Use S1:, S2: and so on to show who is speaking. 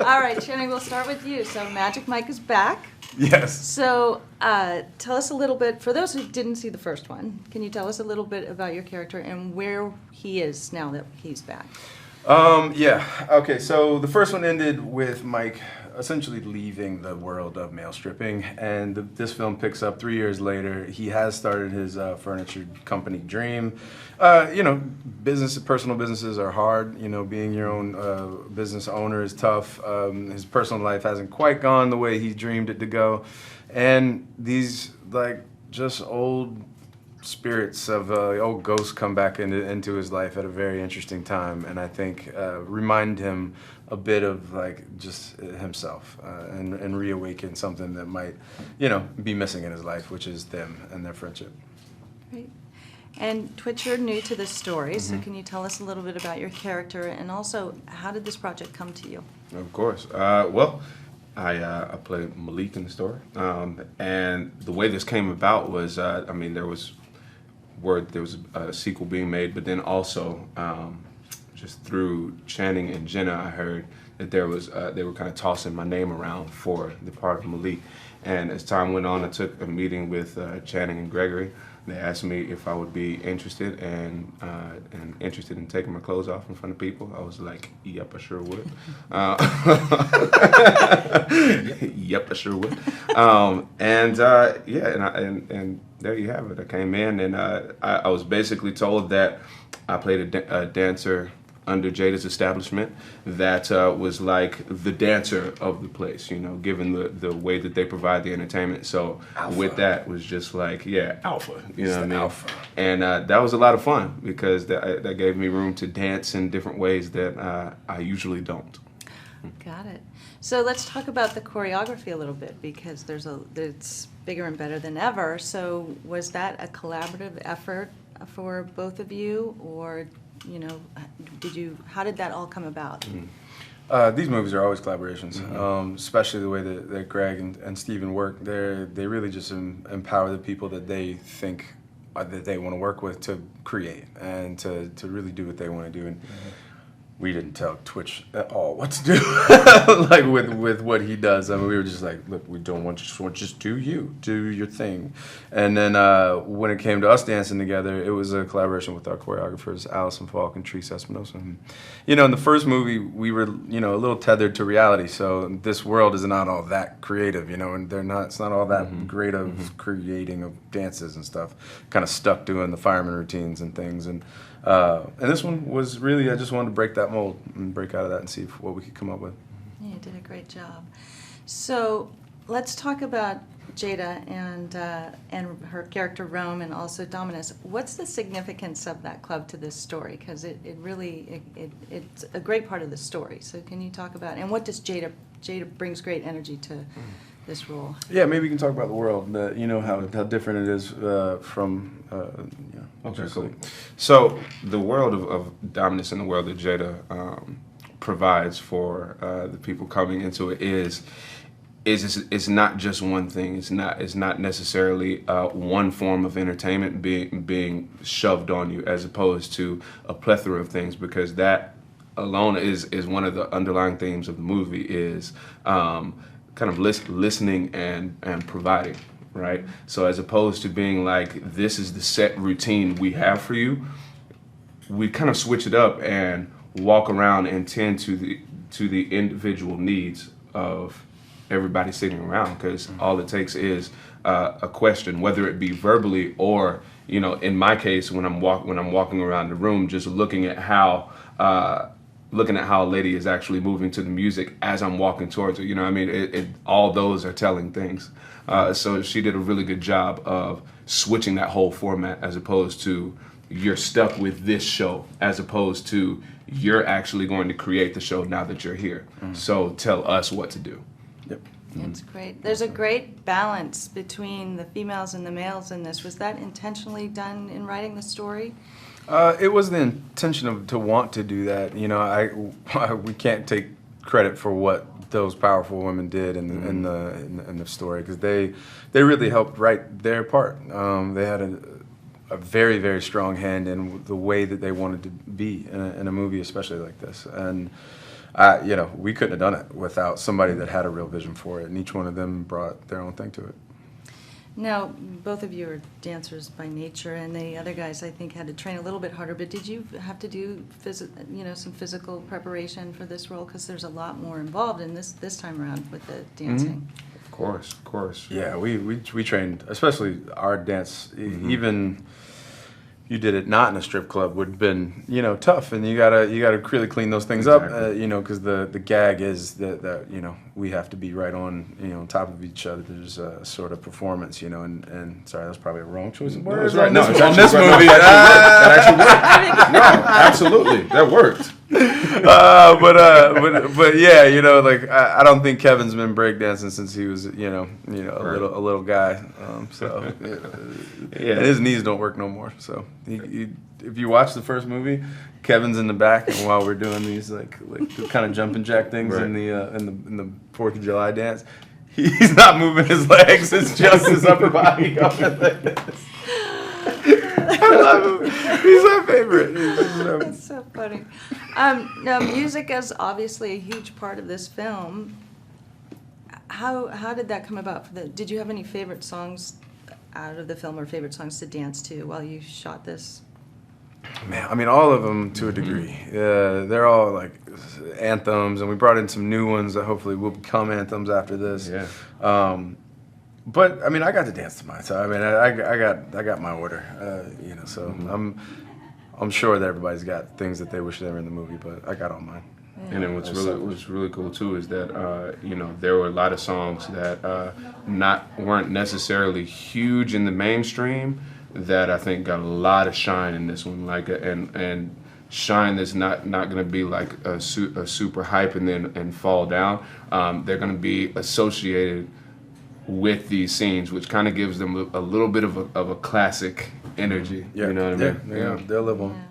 S1: All right, Channing, we'll start with you. So Magic Mike is back.
S2: Yes.
S1: So tell us a little bit, for those who didn't see the first one, can you tell us a little bit about your character and where he is now that he's back?
S2: Yeah. Okay, so the first one ended with Mike essentially leaving the world of male stripping, and this film picks up 3 years later. He has started his furniture company dream. Personal businesses are hard. Being your own business owner is tough. His personal life hasn't quite gone the way he dreamed it to go, and these just old spirits of old ghosts come back into his life at a very interesting time, and I think remind him a bit of just himself and reawaken something that might be missing in his life, which is them and their friendship.
S1: Great. And tWitch, you're new to this story, so can you tell us a little bit about your character, and also how did this project come to you?
S3: Of course. Well, I played Malik in the story, and the way this came about was, there was word there was a sequel being made, but then also just through Channing and Jenna, I heard that there was they were kind of tossing my name around for the part of Malik. And as time went on, I took a meeting with Channing and Gregory. They asked me if I would be interested and interested in taking my clothes off in front of people. I was like, yep, I sure would. Yep, I sure would. And there you have it. I came in and I was basically told that I played a dancer under Jada's establishment that was like the dancer of the place, given the way that they provide the entertainment. So alpha. With that was just alpha, Alpha. And that was a lot of fun because that gave me room to dance in different ways that I usually don't.
S1: Got it. So let's talk about the choreography a little bit, because it's bigger and better than ever. So was that a collaborative effort for both of you, or how did that all come about?
S2: These movies are always collaborations, especially the way that Greg and Stephen work. They really just empower the people that they think that they want to work with to create and to really do what they want to do. And we didn't tell tWitch at all what to do, with what he does. I mean, we were just like, look, we don't want you, just do your thing. And then when it came to us dancing together, it was a collaboration with our choreographers, Allison Falk and Treese Espinosa. And, in the first movie, we were, a little tethered to reality. So this world is not all that creative, and it's not all that great of creating of dances and stuff. Kind of stuck doing the fireman routines and things. And this one was really, I just wanted to break that mold and break out of that and see what we could come up with.
S1: Yeah, you did a great job. So let's talk about Jada and her character Rome, and also Dominus. What's the significance of that club to this story? Because it's a great part of the story. So can you talk about, and what does Jada brings great energy to this role?
S2: Yeah, maybe you can talk about the world, how different it is from.
S3: Okay, cool. So the world of Dominus and the world that Jada provides for the people coming into it is not just one thing. It's not necessarily one form of entertainment being shoved on you, as opposed to a plethora of things, because that alone is one of the underlying themes of the movie is kind of listening and providing. Right? So as opposed to being like, this is the set routine we have for you, we kind of switch it up and walk around and tend to the individual needs of everybody sitting around, because all it takes is a question, whether it be verbally or, in my case, when I'm walking around the room, just looking at how a lady is actually moving to the music as I'm walking towards her. All those are telling things. So she did a really good job of switching that whole format, as opposed to you're stuck with this show, as opposed to you're actually going to create the show now that you're here. So tell us what to do.
S2: Yep.
S1: That's great. There's a great balance between the females and the males in this. Was that intentionally done in writing the story?
S2: It was the intention to want to do that. We can't take credit for what those powerful women did in the story, because they really helped write their part. They had a very, very strong hand in the way that they wanted to be in a movie, especially like this. And we couldn't have done it without somebody that had a real vision for it, and each one of them brought their own thing to it.
S1: Now, both of you are dancers by nature, and the other guys, I think, had to train a little bit harder. But did you have to do some physical preparation for this role? Because there's a lot more involved in this time around with the dancing.
S3: Of course.
S2: Yeah, we trained, especially our dance. Even you did it not in a strip club would have been tough, and you gotta really clean those things up, because the gag is that we have to be right on on top of each other. There's a sort of performance, and sorry, that's probably a wrong choice of words.
S3: Right.
S2: On this movie.
S3: That actually worked. No, absolutely, that worked.
S2: But yeah, I don't think Kevin's been breakdancing since he was a little guy. And his knees don't work no more. So if you watch the first movie, Kevin's in the back, and while we're doing these like kind of jumping jack things in the 4th of July dance, he's not moving his legs. It's just his upper body going like this. I love him. He's my favorite.
S1: That's so funny. Now, music is obviously a huge part of this film. How did that come about? Did you have any favorite songs out of the film, or favorite songs to dance to while you shot this?
S2: Man, I mean, all of them to a degree. They're all like anthems, and we brought in some new ones that hopefully will become anthems after this.
S3: Yeah.
S2: But I mean, I got to dance to mine. So I mean, I got my order. So I'm sure that everybody's got things that they wish they were in the movie, but I got all mine.
S3: And then what's really cool too is that there were a lot of songs that weren't necessarily huge in the mainstream that I think got a lot of shine in this one, and shine that's not going to be like a super hype and fall down. They're going to be associated with these scenes, which kind of gives them a little bit of a classic energy.
S2: Yeah.
S3: You know what I mean?
S2: Yeah. They'll live on.